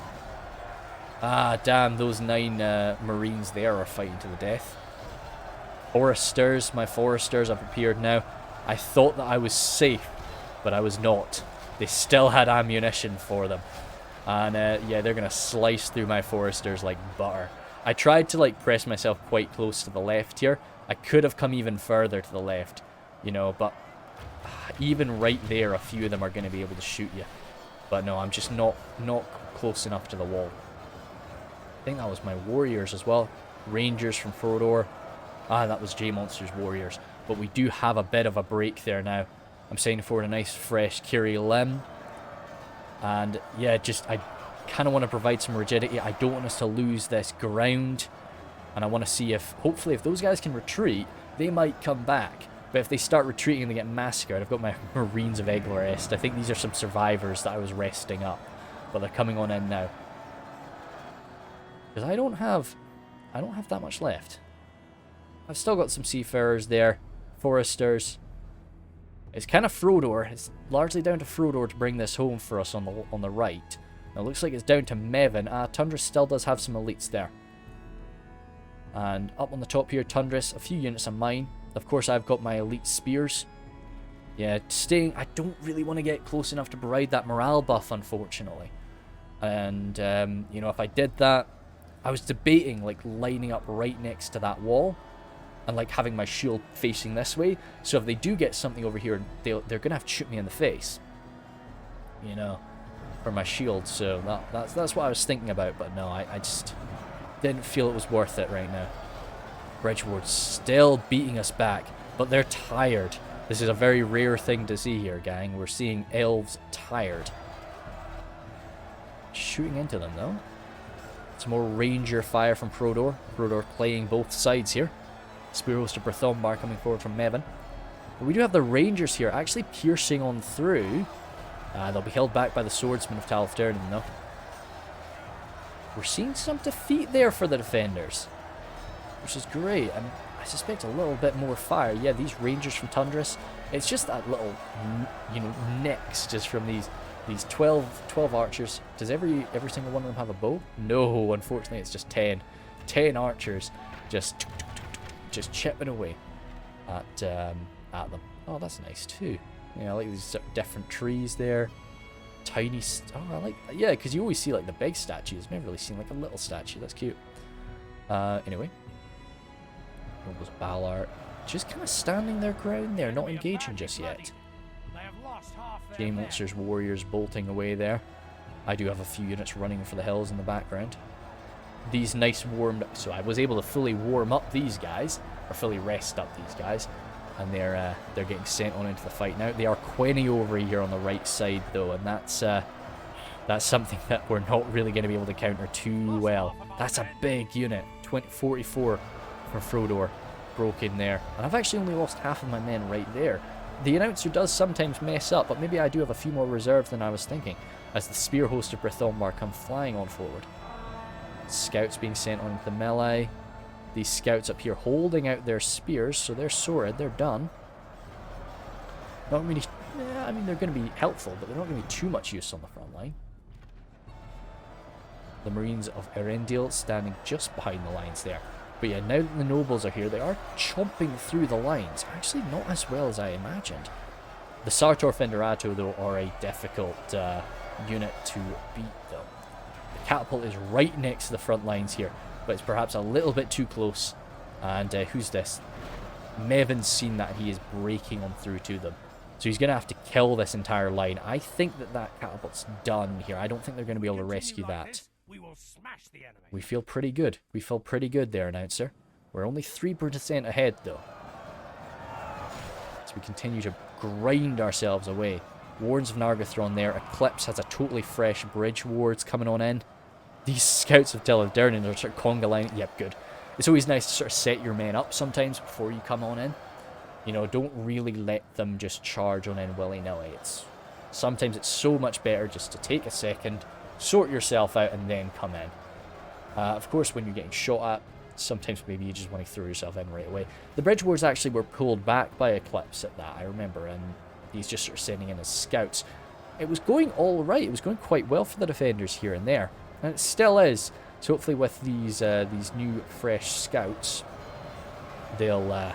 Ah, damn. Those 9 Marines there are fighting to the death. Foresters. My Foresters have appeared now. I thought that I was safe, but I was not. They still had ammunition for them. And yeah, they're going to slice through my Foresters like butter. I tried to like press myself quite close to the left here. I could have come even further to the left, you know, but even right there, a few of them are going to be able to shoot you. But no, I'm just not close enough to the wall. I think that was my warriors as well. Rangers from Frodor. Ah, that was J-Monster's warriors. But we do have a bit of a break there now. I'm sending forward a nice fresh Kiri Lim. And yeah, just I kind of want to provide some rigidity. I don't want us to lose this ground. And I want to see if, hopefully, if those guys can retreat, they might come back. But if they start retreating and they get massacred, I've got my Marines of Eglar Est. I think these are some survivors that I was resting up. But they're coming on in now. Because I don't have that much left. I've still got some Seafarers there. Foresters. It's kind of Frodor. It's largely down to Frodor to bring this home for us on the right. Now it looks like it's down to Mevin. Tundra still does have some elites there. And up on the top here, Tundris, a few units of mine. Of course, I've got my elite spears. Yeah, staying... I don't really want to get close enough to provide that morale buff, unfortunately. And, you know, if I did that, I was debating, like, lining up right next to that wall. And, like, having my shield facing this way. So if they do get something over here, they're going to have to shoot me in the face. You know, for my shield. So that's what I was thinking about. But no, I just... didn't feel it was worth it right now. Bridgewards still beating us back, but they're tired. This is a very rare thing to see here, gang. We're seeing elves tired. Shooting into them, though. Some more ranger fire from Frodor. Frodor playing both sides here. Spear host of Brythombar coming forward from Mevin. But we do have the rangers here actually piercing on through. They'll be held back by the swordsmen of Talifdurnan, though. We're seeing some defeat there for the defenders, which is great. And I suspect a little bit more fire. Yeah, these rangers from Tundris, it's just that little, you know, nicks just from these 12 archers. Does every single one of them have a bow? No, unfortunately, it's just 10 archers just chipping away at them. Oh, that's nice too. Yeah, I like these different trees there. Tiny, oh, I like, yeah, because you always see like the big statues. I've never really seen like a little statue. That's cute. Anyway, Nobles of Balar just kind of standing their ground there, not engaging just yet. J-Monster's warriors bolting away there. I do have a few units running for the hills in the background. These nice warmed, so I was able to fully warm up these guys, or fully rest up these guys. And they're getting sent on into the fight now. They are Quenny over here on the right side, though, and that's something that we're not really going to be able to counter too well. That's a big unit. 44 from Frodor broke in there. And I've actually only lost half of my men right there. The announcer does sometimes mess up, but maybe I do have a few more reserves than I was thinking, as the spear host of Brythombar come flying on forward. Scouts being sent on into the melee. These scouts up here holding out their spears, so they're sorted, they're done. Not really, yeah, I mean, they're going to be helpful, but they're not going to be too much use on the front line. The Marines of Erendil standing just behind the lines there. But yeah, now that the nobles are here, they are chomping through the lines. Actually, not as well as I imagined. The Sartor Fenderato, though, are a difficult unit to beat, though. The catapult is right next to the front lines here, but it's perhaps a little bit too close. And who's this? Mevin's seen that, he is breaking on through to them. So he's going to have to kill this entire line. I think that that catapult's done here. I don't think they're going to be able to rescue that. We feel pretty good. We feel pretty good there, Announcer. We're only 3% ahead, though. So we continue to grind ourselves away. Wards of Nargothrond there. Eclipse has a totally fresh bridge wards coming on in. These scouts of Tellerdernan are sort of conga line. Yep, good. It's always nice to sort of set your men up sometimes before you come on in. You know, don't really let them just charge on in willy-nilly. Sometimes it's so much better just to take a second, sort yourself out, and then come in. Of course, when you're getting shot at, sometimes maybe you just want to throw yourself in right away. The bridge wards actually were pulled back by Eclipse at that, I remember, and he's just sort of sending in his scouts. It was going all right. It was going quite well for the defenders here and there, and it still is. So hopefully with these new fresh scouts, they'll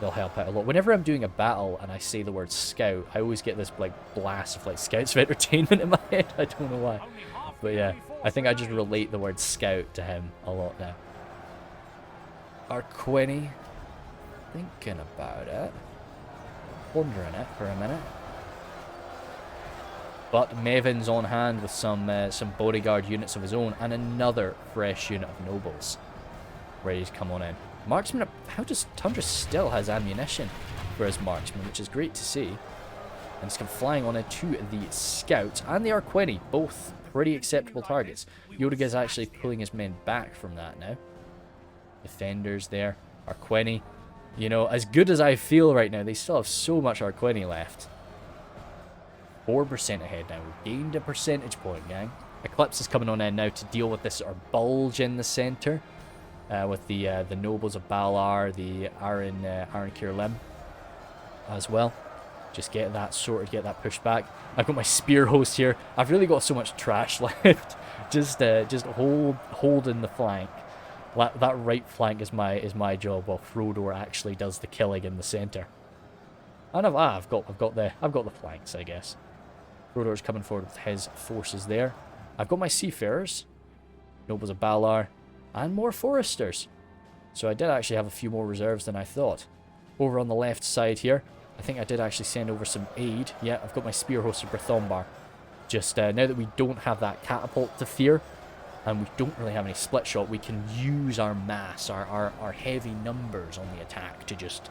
help out a lot. Whenever I'm doing a battle and I say the word scout, I always get this like blast of like Scouts of Entertainment in my head. I don't know why, but yeah, I think I just relate the word scout to him a lot now. Arqueni, thinking about it, pondering it for a minute. But Mevin's on hand with some bodyguard units of his own and another fresh unit of nobles ready to come on in. Marksman, how does Tundra still has ammunition for his marksman, which is great to see. And he's come flying on into the scouts and the Arqueni, both pretty acceptable targets. Yoda's actually pulling his men back from that now. Defenders there, Arqueni. You know, as good as I feel right now, they still have so much Arqueni left. 4% ahead now. We've gained a percentage point, gang. Eclipse is coming on in now to deal with this sort of bulge in the center. With the Nobles of Balar, the Aaron Kirlim as well. Just get that sorted, get that pushed back. I've got my spear host here. I've really got so much trash left. just holding the flank. That right flank is my job, while Frodor actually does the killing in the center. And I've got the flanks, I guess. Frodor's coming forward with his forces there. I've got my seafarers, Nobles of Balar, and more foresters. So I did actually have a few more reserves than I thought. Over on the left side here, I think I did actually send over some aid. Yeah, I've got my spear host of Brythombar. Just now that we don't have that catapult to fear, and we don't really have any split shot, we can use our mass, our heavy numbers on the attack to just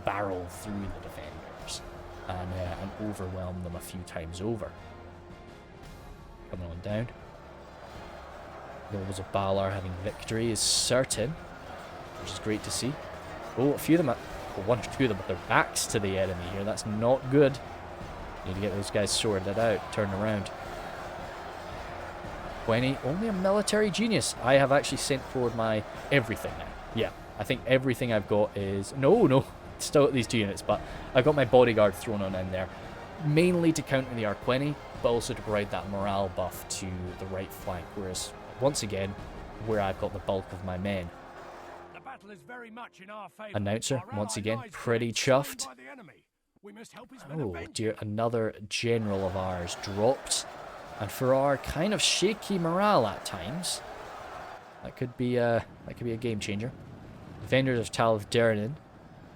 barrel through the defenders and overwhelm them a few times over. Coming on down. Nobles of Balar having victory is certain, which is great to see. Oh, a few of them, one or two of them with their backs to the enemy here. That's not good. Need to get those guys sorted out, turn around. 20, only a military genius. I have actually sent forward my everything now. Yeah, I think everything I've got is... No, still at these 2 units, but I've got my bodyguard thrown on in there. Mainly to counter the Arqueni, but also to provide that morale buff to the right flank, whereas... once again, where I've got the bulk of my men. The battle is very much in our favor. Announcer, once again, pretty chuffed. Oh dear, another general of ours dropped. And for our kind of shaky morale at times, that could be a game changer. Defenders of Tellerdernan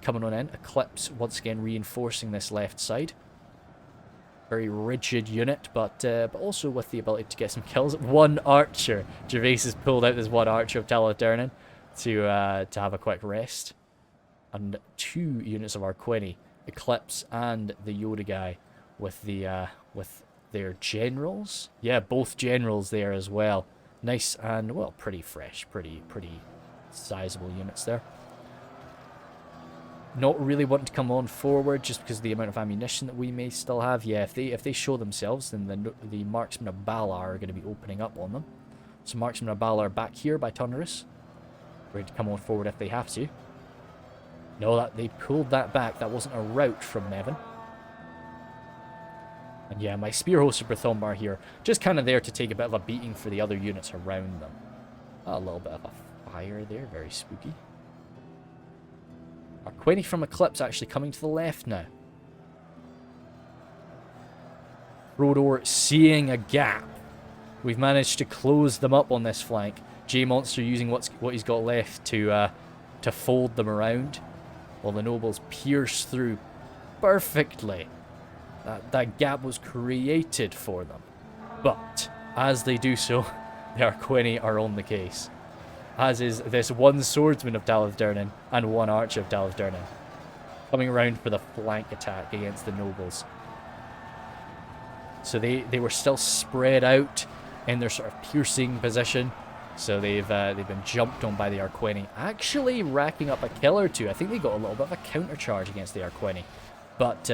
coming on in. Eclipse once again reinforcing this left side. Very rigid unit, but also with the ability to get some kills. One archer. Gervais has pulled out this one archer of Tellerdernan to have a quick rest. And 2 units of Arqueni. Eclipse and the Yoda guy with their generals. Yeah, both generals there as well. Nice and, well, pretty fresh. Pretty sizable units there. Not really wanting to come on forward just because of the amount of ammunition that we may still have. Yeah, if they show themselves, then the Marksmen of Balar are going to be opening up on them. So Marksmen of Balar back here by Tunneris. Ready to come on forward if they have to. No, they pulled that back. That wasn't a rout from Mevin. And yeah, my spear host of Brythombar here, just kind of there to take a bit of a beating for the other units around them. A little bit of a fire there, very spooky. Arqueni from Eclipse actually coming to the left now. Frodor seeing a gap. We've managed to close them up on this flank. J-Monster using what he's got left to fold them around. while the nobles pierce through perfectly. That gap was created for them. But as they do so, the Arqueni are on the case. As is this one swordsman of Dal of Durnan and one archer of Dal of Durnan, coming around for the flank attack against the nobles. So they were still spread out in their sort of piercing position. So they've been jumped on by the Arqueni, actually racking up a kill or two. I think they got a little bit of a countercharge against the Arqueni. But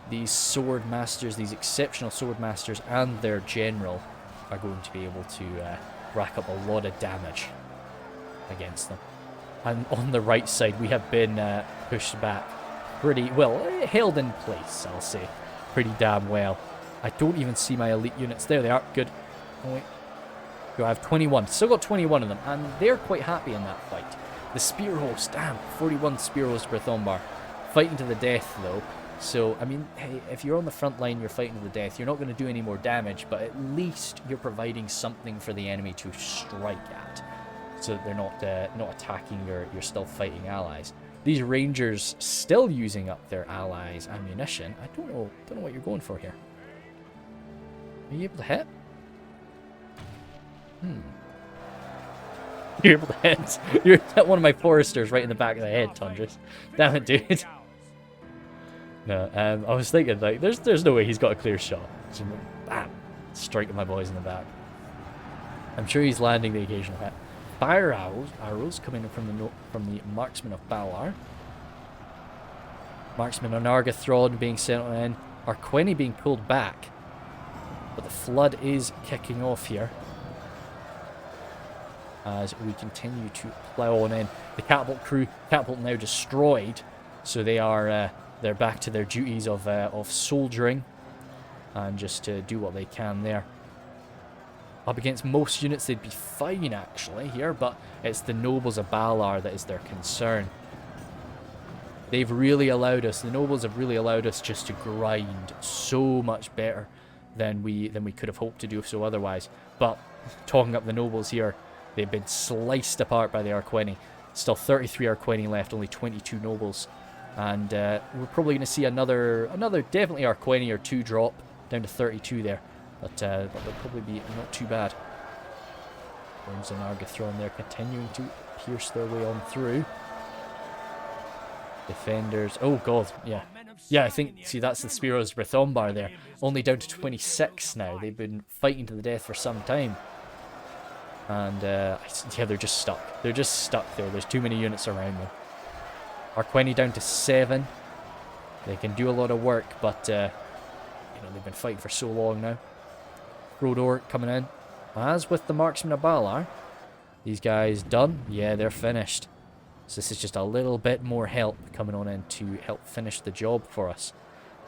these sword masters, these exceptional sword masters and their general are going to be able to rack up a lot of damage against them. And on the right side, we have been pushed back pretty well, held in place, I'll say, pretty damn well. I don't even see my elite units. There they are. Good. Oh, wait. I have 21. Still got 21 of them, and they're quite happy in that fight. The spear host, damn, 41 spear host per Thombar. Fighting to the death, though. So, I mean, hey, if you're on the front line, you're fighting to the death. You're not going to do any more damage, but at least you're providing something for the enemy to strike at, so that they're not attacking your still fighting allies. These rangers still using up their allies' ammunition. I don't know what you're going for here. Are you able to hit? You're able to hit. You hit one of my foresters right in the back of the head, Tundras. Damn it, dude. No, I was thinking, like, there's no way he's got a clear shot. Just, bam! Striking my boys in the back. I'm sure he's landing the occasional hit. Fire arrows coming in from the Marksmen of Balar. Marksmen of Nargothrond being sent in. Arqueni being pulled back. But the flood is kicking off here as we continue to plow on in. The catapult crew, catapult now destroyed, so they're back to their duties of soldiering and just to do what they can there. Up against most units, they'd be fine actually here, but it's the Nobles of Balar that is their concern. They've really allowed us, the Nobles have really allowed us just to grind so much better than we could have hoped to do so otherwise. But talking up the Nobles here, they've been sliced apart by the Arqueni. Still 33 Arqueni left, only 22 Nobles. And we're probably going to see another definitely Arqueni or two drop down to 32 there. But they'll probably be not too bad. Bridgewards of Nargothrond, they're continuing to pierce their way on through. Defenders, oh god, yeah. Yeah, I think, see, that's the Spearos Brithombar there. Only down to 26 now. They've been fighting to the death for some time. And, yeah, they're just stuck. They're just stuck there. There's too many units around them. Arqueni down to 7. They can do a lot of work, but, you know, they've been fighting for so long now. Frodor coming in. As with the Marksmen of Balar, these guys done? Yeah, they're finished. So this is just a little bit more help coming on in to help finish the job for us.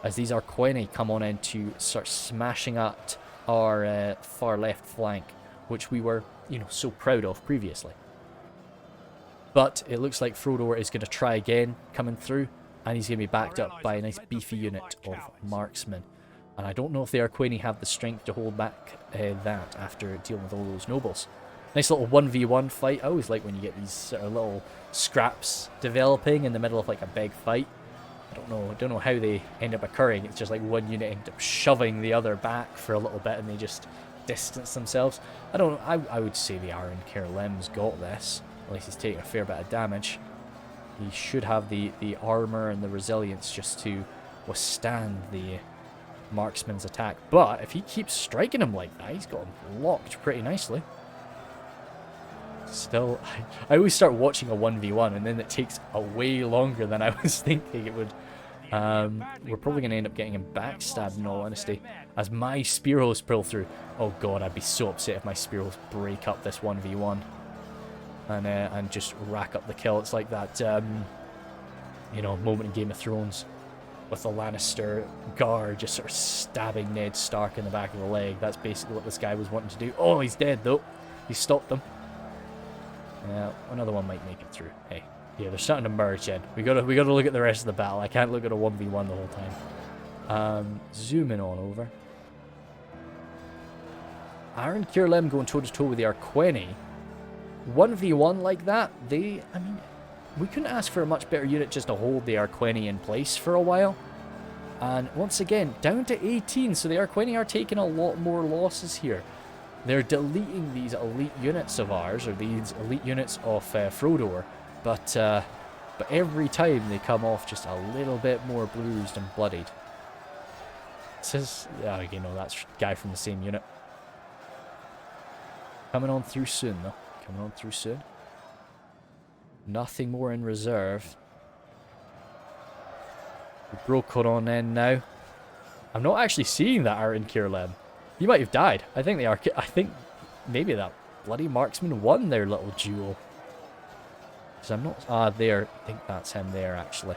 As these Arqueni come on in to start smashing at our far left flank, which we were, you know, so proud of previously. But it looks like Frodor is going to try again coming through, and he's going to be backed up by a nice beefy unit of marksmen. And I don't know if the Arqueni have the strength to hold back that after dealing with all those nobles. Nice little 1v1 fight. I always like when you get these sort of little scraps developing in the middle of like a big fight. I don't know how they end up occurring. It's just like one unit ends up shoving the other back for a little bit and they just distance themselves. I would say the Aaron Kerlem's got this. At least he's taking a fair bit of damage. He should have the armor and the resilience just to withstand the marksman's attack. But if he keeps striking him like that, he's got him locked pretty nicely. Still, I always start watching a 1v1 and then it takes a way longer than I was thinking it would. We're probably going to end up getting him backstabbed in all honesty. As my Spearos pull through. Oh god, I'd be so upset if my Spearos break up this 1v1. And just rack up the kill. It's like that, you know, moment in Game of Thrones with the Lannister guard just sort of stabbing Ned Stark in the back of the leg. That's basically what this guy was wanting to do. Oh, he's dead though. He stopped them. Another one might make it through. Hey, yeah, they're starting to merge in. We gotta look at the rest of the battle. I can't look at a 1v1 the whole time. Zooming on over. Aaron Kerlem going toe to toe with the Arqueni. 1v1 like that, I mean, we couldn't ask for a much better unit just to hold the Arqueni in place for a while. And once again, down to 18, so the Arqueni are taking a lot more losses here. They're deleting these elite units of ours, or these elite units of Frodor, but every time they come off just a little bit more bruised and bloodied. It says, oh, you know, that's a guy from the same unit. Coming on through soon, though. Coming on through soon. Nothing more in reserve. We broke on in now. I'm not actually seeing that Aaron Kirlem. He might have died. I think they are. I think maybe that bloody marksman won their little duel. Because I'm not. Ah, there. I think that's him there, actually.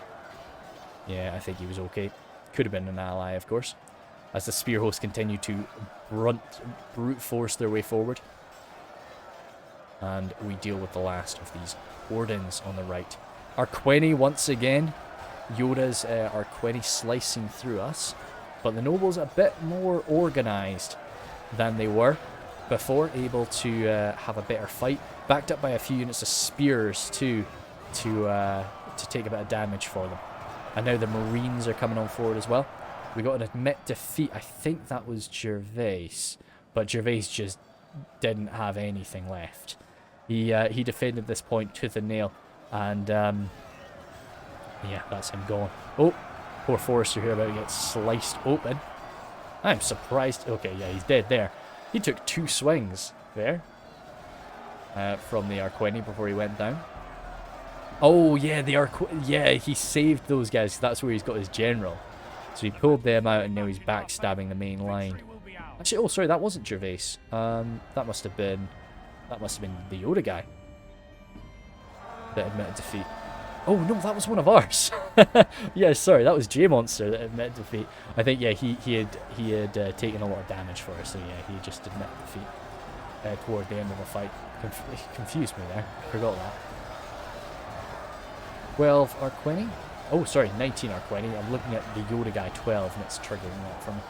Yeah, I think he was okay. Could have been an ally, of course. As the spear hosts continue to brute force their way forward. And we deal with the last of these Wardens on the right. Arqueni once again. Yoda's Arqueni slicing through us. But the nobles a bit more organised than they were before, able to have a better fight. Backed up by a few units of spears too, to take a bit of damage for them. And now the Marines are coming on forward as well. We got an admit defeat. I think that was Gervais, but Gervais just didn't have anything left. He defended this point tooth and nail, and yeah, that's him gone. Oh, poor Forrester here about to get sliced open. I'm surprised. Okay, yeah, he's dead there. He took 2 swings there from the Arqueni before he went down. Oh, yeah, yeah, he saved those guys. That's where he's got his general. So he pulled them out, and now he's backstabbing the main line. Actually, oh, sorry, that wasn't Gervais. That must have been the Yoda guy that admitted defeat. Oh no, that was one of ours. Yeah, sorry, that was J-Monster that admitted defeat. I think, yeah, he had taken a lot of damage for us, so yeah, he just admitted defeat toward the end of the fight. Confused me there. Forgot that. 12 Arqueni. Oh, sorry, 19 Arqueni. I'm looking at the Yoda guy 12, and it's triggering that for me.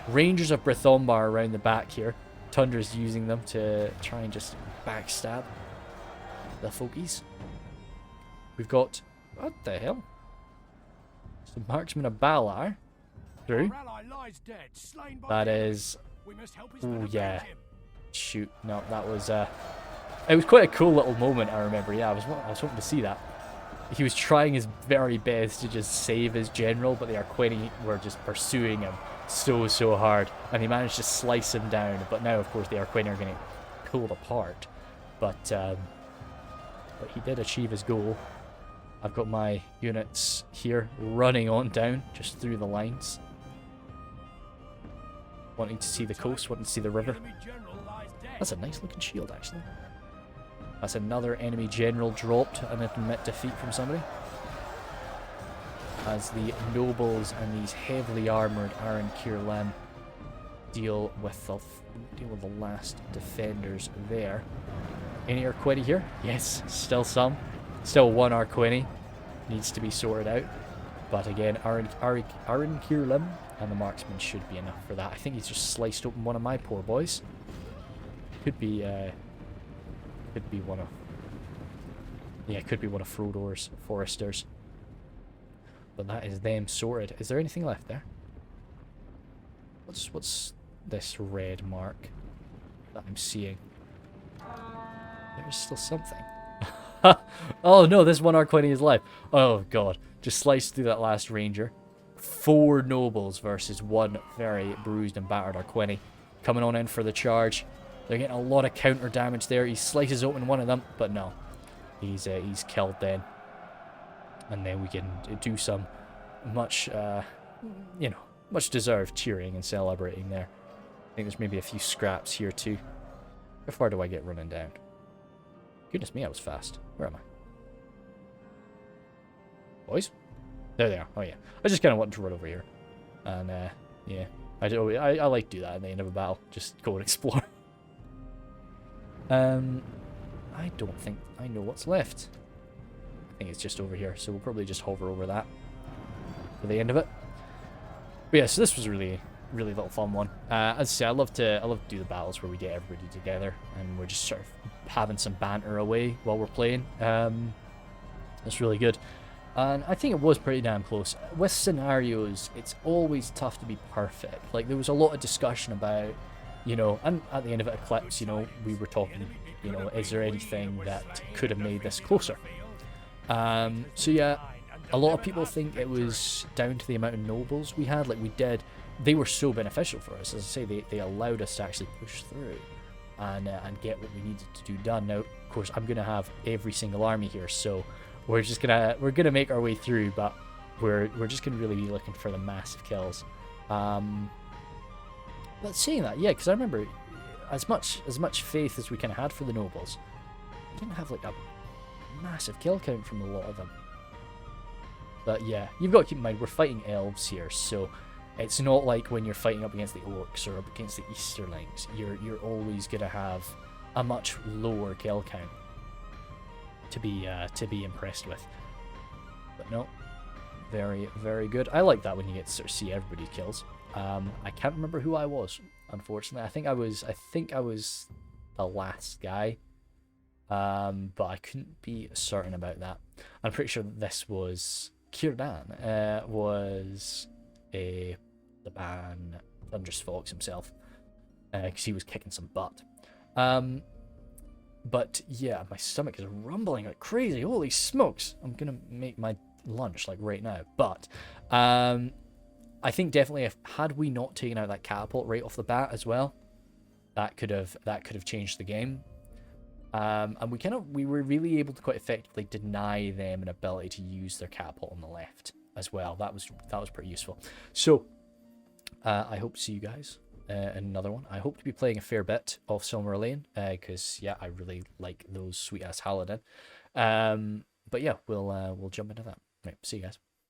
Rangers of Brithombar around the back here. Tundra's using them to try and just backstab the folkies. We've got... What the hell? Some marksmen of Balar. Through. That is... Oh, yeah. Shoot. No, that was... It was quite a cool little moment, I remember. Yeah, I was hoping to see that. He was trying his very best to just save his general, but the Arqueni were just pursuing him so hard, and he managed to slice him down. But now, of course, the Arqueni are getting pulled apart. But he did achieve his goal. I've got my units here running on down, just through the lines. Wanting to see the coast, wanting to see the river. That's a nice looking shield, actually. That's another enemy general dropped, an admit defeat from somebody. As the nobles and these heavily armoured Aaron Kirlem deal with the last defenders there. Any Arqueni here? Yes, still some. Still one Arqueni. Needs to be sorted out. But again, Aaron Kirlem and the marksman should be enough for that. I think he's just sliced open one of my poor boys. Could be one of... Yeah, could be one of Frodor's Foresters. But that is them sorted. Is there anything left there? What's this red mark that I'm seeing? There's still something. Oh no, this one Arqueni is live. Oh god. Just sliced through that last ranger. 4 nobles versus 1 very bruised and battered Arqueni. Coming on in for the charge. They're getting a lot of counter damage there. He slices open one of them, but no. He's killed then. And then we can do some much, much deserved cheering and celebrating there. I think there's maybe a few scraps here too. How far do I get running down? Goodness me, I was fast. Where am I? Boys? There they are. Oh yeah. I just kind of wanted to run over here. And yeah. I like to do that at the end of a battle. Just go and explore. I don't think I know what's left. I think it's just over here, so we'll probably just hover over that for the end of it. But yeah, so this was really really little fun one. As I say, I love to do the battles where we get everybody together and we're just sort of having some banter away while we're playing. That's really good. And I think it was pretty damn close. With scenarios, it's always tough to be perfect. Like, there was a lot of discussion about, you know, and at the end of it, Eclipse, you know, we were talking, you know, is there anything that could have made this closer? So yeah, a lot of people think it was down to the amount of nobles we had. Like, they were so beneficial for us. As I say, they allowed us to actually push through and get what we needed to do done. Now, of course, I'm gonna have every single army here, so we're gonna make our way through, but we're just gonna really be looking for the massive kills. But saying that, yeah, because I remember as much faith as we kind of had for the nobles, we didn't have like a massive kill count from a lot of them. But yeah, you've got to keep in mind we're fighting elves here, so it's not like when you're fighting up against the orcs or up against the Easterlings. You're always gonna have a much lower kill count to be impressed with. But no, very, very good. I like that when you get to sort of see everybody's kills. I can't remember who I was, unfortunately. I think I was the last guy, but I couldn't be certain about that. I'm pretty sure that this was Círdan, was the man Thunderous Fox himself, because he was kicking some butt. But yeah, my stomach is rumbling like crazy. Holy smokes! I'm gonna make my lunch like right now. But I think definitely had we not taken out that catapult right off the bat as well, that could have changed the game. And we were really able to quite effectively deny them an ability to use their catapult on the left as well. That was pretty useful. So I hope to see you guys in another one. I hope to be playing a fair bit of Silmarillion, because yeah, I really like those sweet ass Halidin. But yeah, we'll jump into that. Right, see you guys.